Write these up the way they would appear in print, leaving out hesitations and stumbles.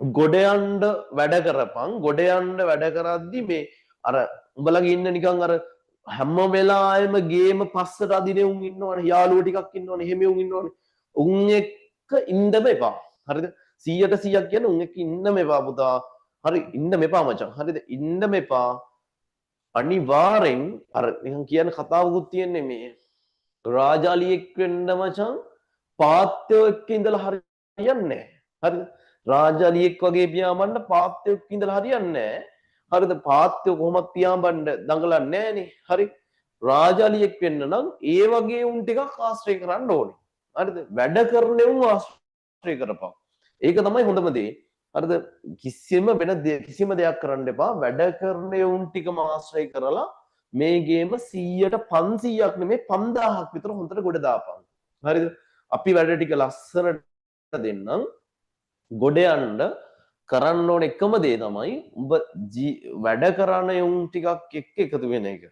ගොඩ යන්න වැඩ කරපන්. ගොඩ යන්න වැඩ කරද්දි මේ අර උඹලගේ ඉන්න නිකන් අර හැම වෙලාවෙම ගේම පස්සට අදිනේ උන් ඉන්නවනේ. යාළුවෝ ටිකක් ඉන්නවනේ. එහෙම උන් ඉන්නවනේ. උන් එක්ක ඉන්නම එපා. හරිද? 100ට 100ක් කියන්නේ උන් එක්ක ඉන්නම එපා පුතා. හරි ඉන්නම එපා මචං. හරිද? ඉන්නම එපා. අනිවාර්යෙන් අර නිකන් කියන කතාවකුත් තියෙන්නේ මේ රාජාලියෙක් වෙන්න මචං පාත්‍යෝ එක්ක ඉඳලා හරියන්නේ නැහැ. හරිද? රාජාලියෙක් වගේ පියාඹන්න පාත්‍යෝ එක්ක ඉඳලා හරියන්නේ නැහැ. හරිද? පාත්‍යෝ කොහොමද පියාඹන්න දඟලන්නේ නැහනේ. හරි? රාජාලියෙක් වෙන්න නම් ඒ වගේ උන් ටිකක් ආශ්‍රය කරන්න ඕනේ. හරිද? වැඩ කරන උන් ආශ්‍රය කරපන්. ඒක තමයි හොඳම දේ. හරිද? කිසිම දෙයක් කරන්න එපා. වැඩ කරන උන් ටිකම ආශ්‍රය කරලා මේ ගේම 100ට 500ක් නෙමෙයි 5000ක් විතර හොඳට ගොඩ දාපන්. හරිද? අපි වැඩ ටික ලස්සනට දෙන්නම්. ගොඩ යන්න කරන්න ඕන එකම දේ තමයි උඹ වැඩ කරන උන් ටිකක් එක්ක එකතු වෙන එක.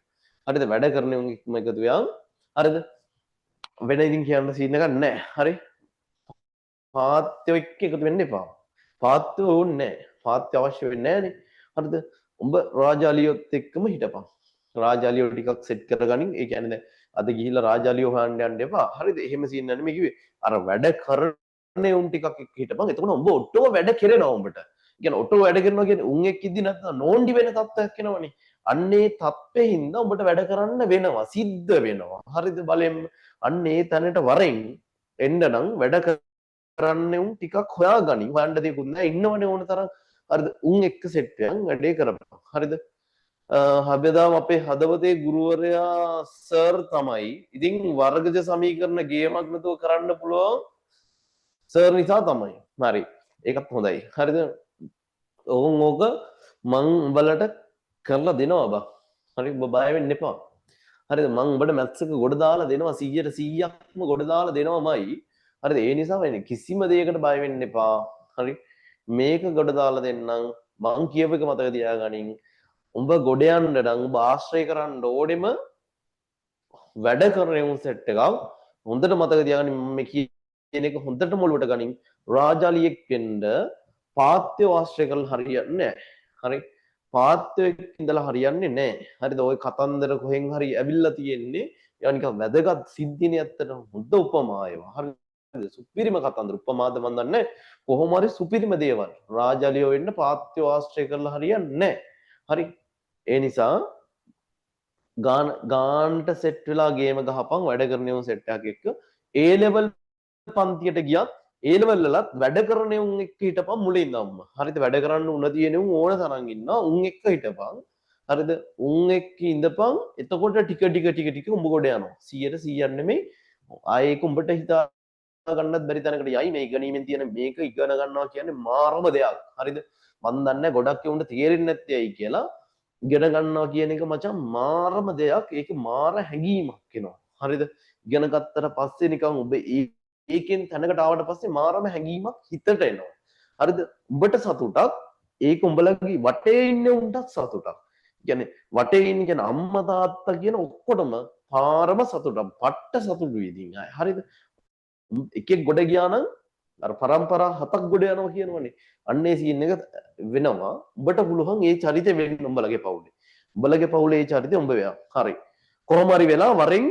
හරිද? වැඩ කරන උන් එක්කම එකතු වෙනවා. හරිද? වෙන ඉතින් කියන්න සීන් එකක් නැහැ. හරි? පාත්‍යෝ එක්ක එකතු වෙන්න එපා. පාත්‍යෝ ඕනේ නැහැ. පාත්‍ය අවශ්‍ය වෙන්නේ නැහනේ. හරිද? උඹ රාජාලියොත් එක්කම හිටපන්. රාජාලියෝ ටිකක් සෙට් කරගනින්. ඒ කියන්නේ දැන් අද ගිහිල්ලා රාජාලියෝ හොයන්න යන්න එපා. හරිද? එහෙම සීන් නැහැ මේ කිව්වේ. අර වැඩ කරන්නේ උන් ටිකක් එක්ක හිටපන්. එතකොට උඹ ඔට්ටෝ වැඩ කෙරෙනවා උඹට. කියන්නේ ඔට්ටෝ වැඩ කරනවා කියන්නේ උන් එක්ක ඉදි නැත්නම් නෝන්ඩි වෙන තත්ත්වයක් එනවනේ. අන්නේ තත්ත්වෙ හින්දා උඹට වැඩ කරන්න වෙනවා. සිද්ධ වෙනවා. හරිද? බලෙන් අන්නේ තැනට වරෙන් එන්න නම් වැඩ කරන්න උන් ටිකක් හොයාගනින්. හොයන්න දෙයක්වත් නැහැ. ඉන්නවනේ ඕන තරම්. හරිද? උන් එක්ක සෙට් වෙන වැඩේ කරපන්. හරිද? හැබැයි අපේ හදවතේ ගුරුවරයා සර් තමයි. ඉතින් වර්ගජ සමීකරණ ගේමක් නැතුව කරන්න පුළුවන් සර් නිසා තමයි. හරි. ඒකත් හොඳයි. හරිද? ඕක මං උඹලට කරලා දෙනවා බා. හරි ඔබ බය වෙන්න එපා. හරිද? මං උඹට මැත්ස් එක ගොඩ දාලා දෙනවා 100ට 100ක්ම ගොඩ දාලා දෙනවාමයි. හරිද? ඒ නිසා වෙන්නේ කිසිම දෙයකට බය වෙන්න එපා. හරි? මේක ගොඩ දාලා දෙන්නම්. මං කියව එක මතක තියාගනින්. උඹ ගොඩ යන්න නම් උඹ ආශ්‍රය කරන්න ඕනෙම වැඩ කරන උන් සෙට් එකක් හොඳට මතක තියාගන්න මම කියන එක හොඳට මොළුවට ගනින් රාජාලියෙක් වෙන්න පාත්‍යෝ ආශ්‍රය කරලා හරියන්නේ නැහැ. හරි? පාත්‍යෝ එක්ක ඉඳලා හරියන්නේ නැහැ. හරිද? ওই කතන්දර කොහෙන් හරි ඇවිල්ලා තියෙන්නේ. ඒවා නිකන් වැදගත් සිද්ධිනේ ඇත්තට හොඳ උපමා ඒවා. හරිද? සුපිරිම කතන්දර උපමාද මන් දන්නේ කොහොම හරි සුපිරිම දේවල්. රාජාලියෝ වෙන්න පාත්‍යෝ ආශ්‍රය කරලා හරියන්නේ නැහැ. හරි? ඒ නිසා ගාන්ට සෙට් වෙලා ගේම ගහපන් වැඩ කරන උන් සෙට් එකක් එක්ක A level පන්තියට ගියත් A level වලත් වැඩ කරන උන් එක්ක හිටපන් මුලින් ඉඳන්ම. හරිද? වැඩ කරන්න උන තියෙන උන් ඕන තරම් ඉන්නවා. උන් එක්ක හිටපන්. හරිද? උන් එක්ක ඉඳපන්. එතකොට ටික උඹ ගොඩ යනවා. 100ට 100ක් නෙමෙයි. ආයේ ඒක උඹට හිතා ගන්නත් බැරි තැනකට යයි මේ ඉගෙනීමෙන් තියෙන මේක ඉගෙන ගන්නවා කියන්නේ මාරම දෙයක්. හරිද? මන් දන්නේ ගොඩක් උන්ට තේරෙන්නේ නැත්තේ ඇයි කියලා. ඉගෙන ගන්නවා කියන එක මචං මාරම දෙයක්. ඒක මාර හැඟීමක් එනවා. හරිද? ඉගෙන ගත්තට පස්සේ නිකන් ඔබ ඒකෙන් තැනකට ආවට පස්සේ මාරම හැඟීමක් හිතට එනවා. හරිද? උඹට සතුටක් ඒක උඹලගේ වටේ ඉන්න උන්ටත් සතුටක්. කියන්නේ වටේ ඉන්න කියන අම්මා තාත්තා කියන ඔක්කොටම පාරම සතුටක්. පට්ට සතුටුයි ඉතින්. හරිද? එකෙක් ගොඩ ගියා නම් අර පරම්පරා 7ක් ගොඩ යනවා කියනවනේ. අන්නේ සීන් එක වෙනවා. උඹට පුළුවන් ඒ චරිතෙ වෙන්න උඹලගේ පවුලේ. උඹලගේ පවුලේ ඒ චරිතෙ උඹ වෙනවා. හරි. කොහොම හරි වෙලා වරෙන්